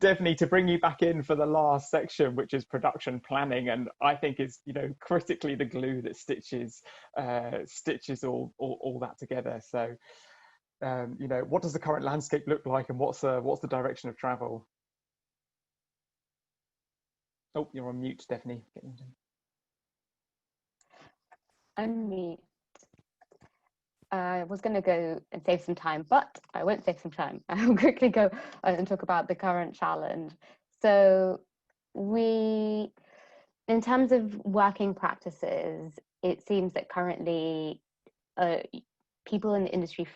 definitely to bring you back in for the last section, which is production planning, and I think is, critically the glue that stitches all that together. So, what does the current landscape look like, and what's the direction of travel? Oh, you're on mute, Stephanie. Unmute. I was going to go and save some time, but I won't save some time. I'll quickly go and talk about the current challenge. So in terms of working practices, it seems that currently people in the industry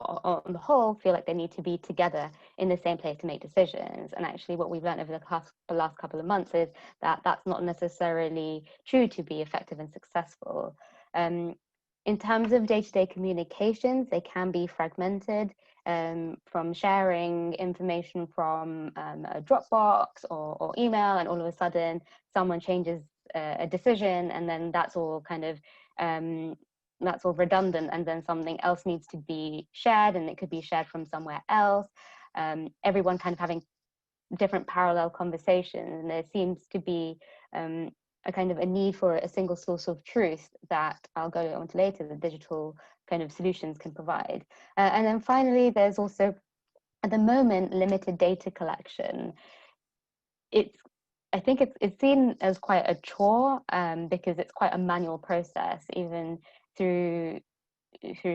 on the whole feel like they need to be together in the same place to make decisions. And actually what we've learned over the last couple of months is that that's not necessarily true to be effective and successful. In terms of day-to-day communications, they can be fragmented, from sharing information from a Dropbox or email, and all of a sudden someone changes a decision, and then that's all kind of that's all redundant, and then something else needs to be shared, and it could be shared from somewhere else. Everyone kind of having different parallel conversations, and there seems to be a kind of a need for a single source of truth that I'll go on to later, the digital kind of solutions can provide. And then finally, there's also, at the moment, limited data collection. I think it's seen as quite a chore, because it's quite a manual process, even through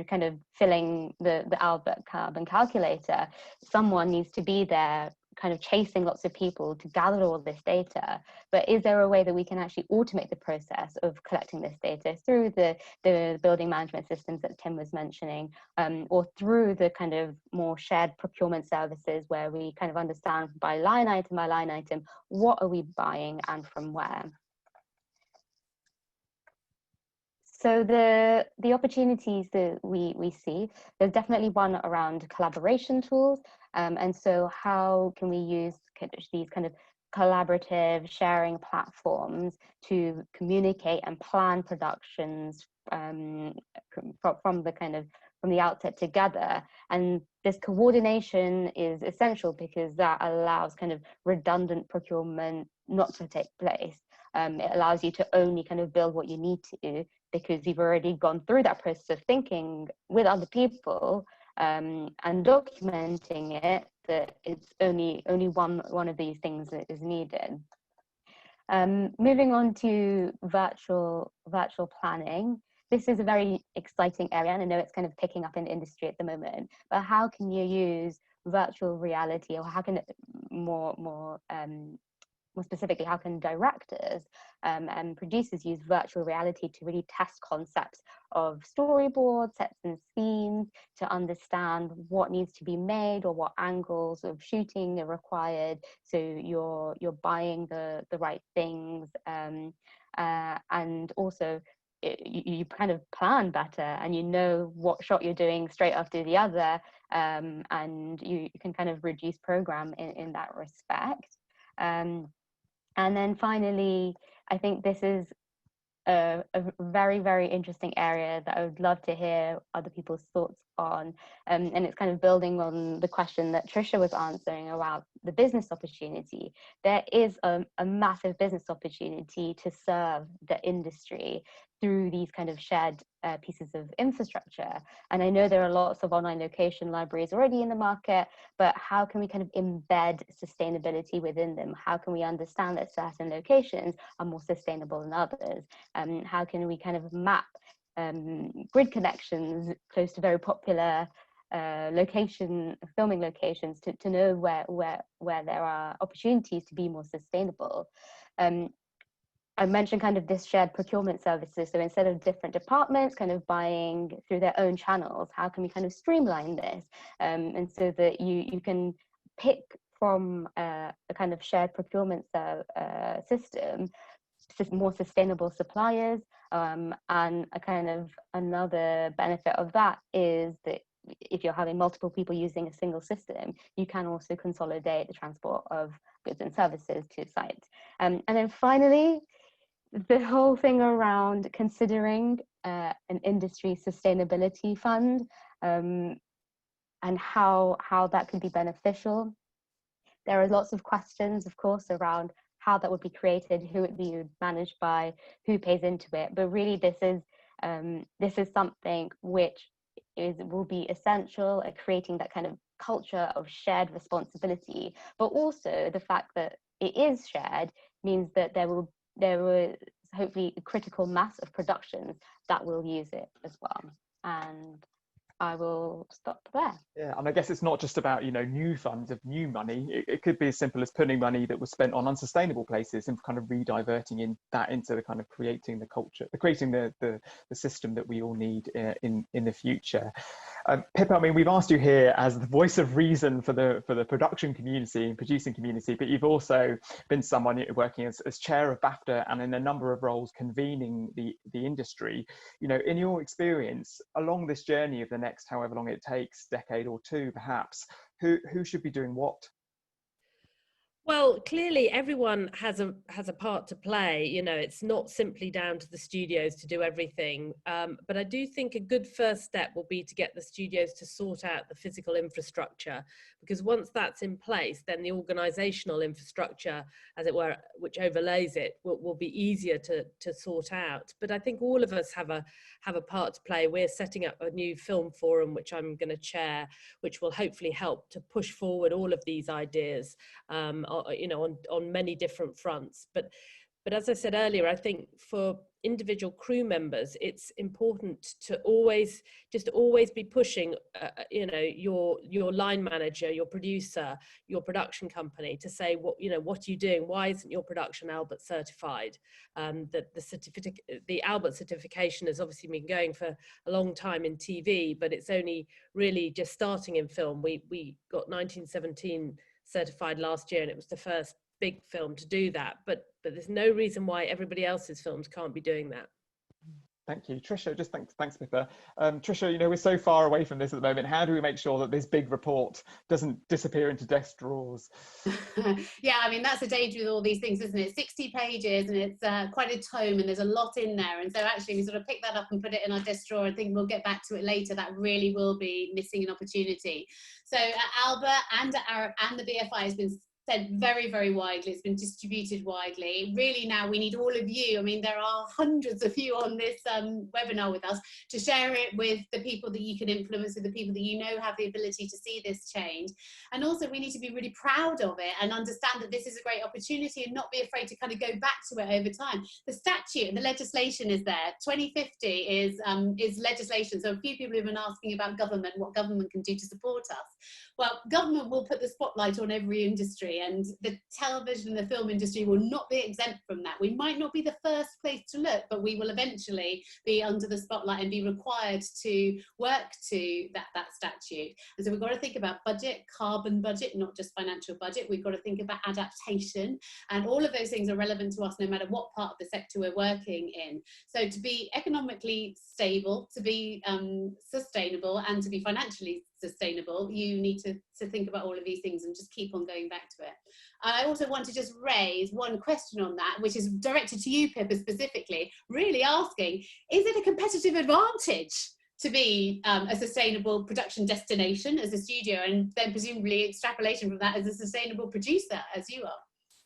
kind of filling the Albert Carbon calculator. Someone needs to be there kind of chasing lots of people to gather all this data. But is there a way that we can actually automate the process of collecting this data through the building management systems that Tim was mentioning, or through the kind of more shared procurement services where we kind of understand by line item, what are we buying and from where? So the opportunities that we see, there's definitely one around collaboration tools. And so how can we use these kind of collaborative sharing platforms to communicate and plan productions from the outset together? And this coordination is essential because that allows kind of redundant procurement not to take place. It allows you to only kind of build what you need to, because you've already gone through that process of thinking with other people, and documenting it, that it's only one of these things that is needed. Moving on to virtual planning. This is a very exciting area, and I know it's kind of picking up in the industry at the moment, but how can you use virtual reality, or how can more specifically, how can directors and producers use virtual reality to really test concepts of storyboards, sets and scenes, to understand what needs to be made or what angles of shooting are required, so you're buying the right things, and also you kind of plan better, and you know what shot you're doing straight after the other, and you can kind of reduce program in that respect. And then finally, I think this is a very, very interesting area that I would love to hear other people's thoughts on. And it's kind of building on the question that Trisha was answering about the business opportunity. There is a massive business opportunity to serve the industry through these kind of shared pieces of infrastructure. And I know there are lots of online location libraries already in the market, but how can we kind of embed sustainability within them? How can we understand that certain locations are more sustainable than others? How can we kind of map grid connections close to very popular filming locations to know where there are opportunities to be more sustainable? I mentioned kind of this shared procurement services. So instead of different departments kind of buying through their own channels, how can we kind of streamline this? And so that you can pick from a kind of shared procurement system, more sustainable suppliers. And a kind of another benefit of that is that if you're having multiple people using a single system, you can also consolidate the transport of goods and services to sites. And then finally, the whole thing around considering an industry sustainability fund, and how that could be beneficial. There are lots of questions, of course, around how that would be created, who it be managed by, who pays into it. But really, this is something which will be essential at creating that kind of culture of shared responsibility. But also the fact that it is shared means that there will hopefully a critical mass of productions that will use it as well. And I will stop there. Yeah, and I guess it's not just about, you know, new funds of new money. It could be as simple as putting money that was spent on unsustainable places and kind of rediverting into the kind of creating the culture, creating the system that we all need in the future. Pippa, I mean, we've asked you here as the voice of reason for the production community and producing community, but you've also been someone working as chair of BAFTA and in a number of roles convening the industry. You know, in your experience along this journey of the next however long it takes, decade or two perhaps, who should be doing what? Well, clearly everyone has a part to play. You know, it's not simply down to the studios to do everything. But I do think a good first step will be to get the studios to sort out the physical infrastructure, because once that's in place, then the organizational infrastructure, as it were, which overlays it, will be easier to sort out. But I think all of us have a part to play. We're setting up a new film forum, which I'm going to chair, which will hopefully help to push forward all of these ideas, you know, on many different fronts. But as I said earlier, I think for individual crew members, it's important to always be pushing, you know, your line manager, your producer, your production company to say, what are you doing? Why isn't your production Albert certified? That the Albert certification has obviously been going for a long time in TV, but it's only really just starting in film. We got 1917 certified last year, and it was the first big film to do that, but there's no reason why everybody else's films can't be doing that. Thank you, Trisha. Just thanks, Pippa. Trisha, you know, we're so far away from this at the moment. How do we make sure that this big report doesn't disappear into desk drawers? Yeah, I mean, that's the danger with all these things, isn't it? 60 pages, and it's quite a tome, and there's a lot in there. And so actually we sort of pick that up and put it in our desk drawer and think we'll get back to it later. That really will be missing an opportunity. So Albert and Arup and the BFI has been said very, very widely. It's been distributed widely. Really now we need all of you. I mean, there are hundreds of you on this webinar with us to share it with the people that you can influence, with the people that you know have the ability to see this change. And also we need to be really proud of it and understand that this is a great opportunity and not be afraid to kind of go back to it over time. The statute and the legislation is there. 2050 is legislation. So a few people have been asking about government, what government can do to support us. Well, government will put the spotlight on every industry, and the television and the film industry will not be exempt from that. We might not be the first place to look, but we will eventually be under the spotlight and be required to work to that statute. And so we've got to think about budget, carbon budget, not just financial budget. We've got to think about adaptation, and all of those things are relevant to us no matter what part of the sector we're working in. So to be economically stable, to be sustainable, and to be financially sustainable, you need to think about all of these things and just keep on going back to it. I also want to just raise one question on that, which is directed to you, Pippa, specifically, really asking, is it a competitive advantage to be a sustainable production destination as a studio, and then presumably extrapolation from that as a sustainable producer as you are?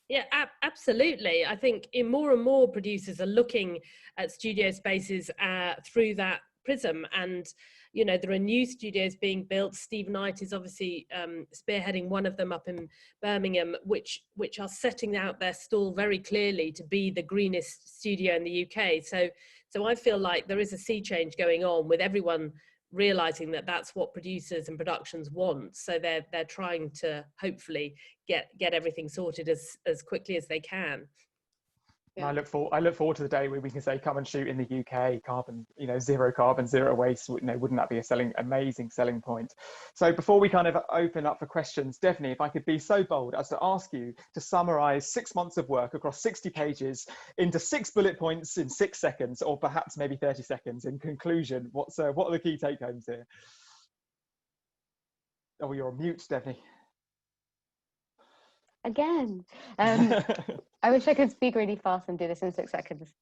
Yeah, absolutely. I think more and more producers are looking at studio spaces through that prism, and you know, there are new studios being built. Steve Knight is obviously spearheading one of them up in Birmingham, which are setting out their stall very clearly to be the greenest studio in the UK. So I feel like there is a sea change going on, with everyone realizing that that's what producers and productions want. So they're trying to hopefully get everything sorted as quickly as they can. Yeah. I look forward to the day where we can say, come and shoot in the UK, carbon, you know, zero carbon, zero waste. You know, wouldn't that be amazing selling point? So before we kind of open up for questions, definitely, if I could be so bold as to ask you to summarize 6 months of work across 60 pages into 6 bullet points in 6 seconds, or perhaps maybe 30 seconds. In conclusion, what are the key take homes here? Oh, you're on mute, Stephanie. Again. I wish I could speak really fast and do this in 6 seconds.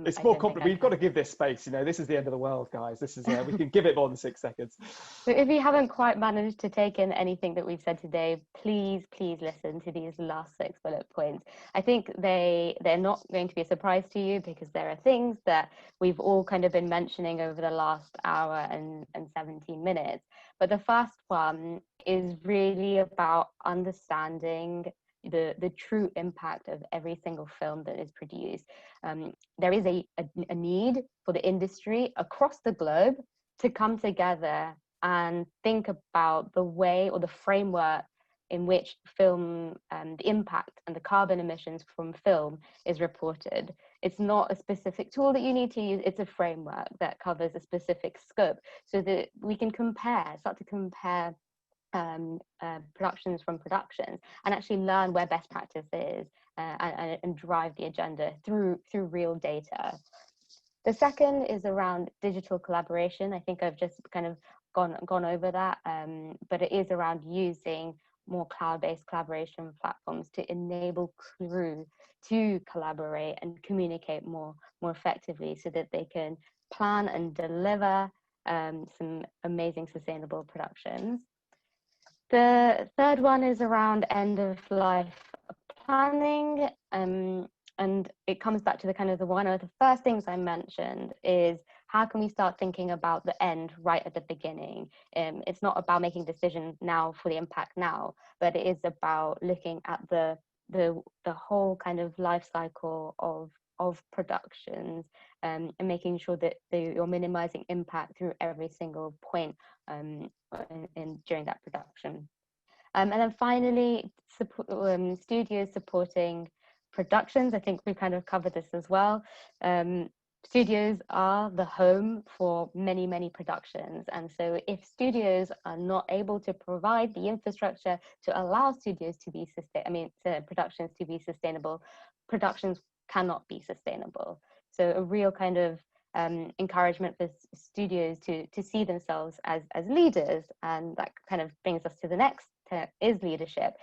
It's more complicated. We've got to give this space. You know, this is the end of the world, guys. This is we can give it more than 6 seconds. So if you haven't quite managed to take in anything that we've said today, please listen to these last 6 bullet points. I think they're not going to be a surprise to you, because there are things that we've all kind of been mentioning over the last hour and 17 minutes. But the first one is really about understanding the true impact of every single film that is produced. There is a need for the industry across the globe to come together and think about the way or the framework in which film, the impact and the carbon emissions from film is reported. It's not a specific tool that you need to use, it's a framework that covers a specific scope, so that we can start to compare productions from productions, and actually learn where best practice is, and drive the agenda through real data. The second is around digital collaboration. I think I've just kind of gone over that, but it is around using more cloud-based collaboration platforms to enable crew to collaborate and communicate more effectively, so that they can plan and deliver some amazing sustainable productions. The third one is around end-of-life planning, and it comes back to one of the first things I mentioned is, how can we start thinking about the end right at the beginning? It's not about making decisions now for the impact now, but it is about looking at the whole kind of life cycle of productions, and making sure that you're minimizing impact through every single point during that production. And then finally, studios supporting productions. I think we kind of covered this as well. Studios are the home for many productions, and so if studios are not able to provide the infrastructure to allow studios to be productions to be sustainable, productions cannot be sustainable. So a real kind of encouragement for studios to see themselves as leaders, and that kind of brings us to the next is leadership.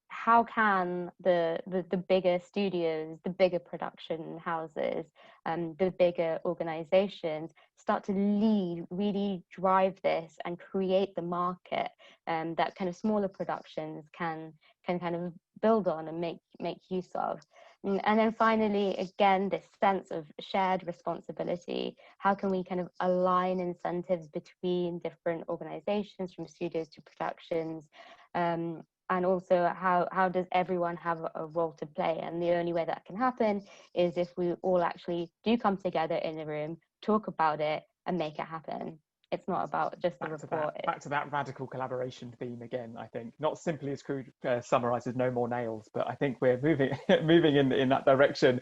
How can the bigger studios, the bigger production houses, the bigger organizations start to lead, really drive this and create the market that kind of smaller productions can kind of build on and make use of? And then finally, again, this sense of shared responsibility. How can we kind of align incentives between different organizations, from studios to productions? And also, how does everyone have a role to play? And the only way that can happen is if we all actually do come together in a room, talk about it, and make it happen. It's not about just the report. Back to that radical collaboration theme again. I think not simply as Crew summarizes no more nails, but I think we're moving in that direction.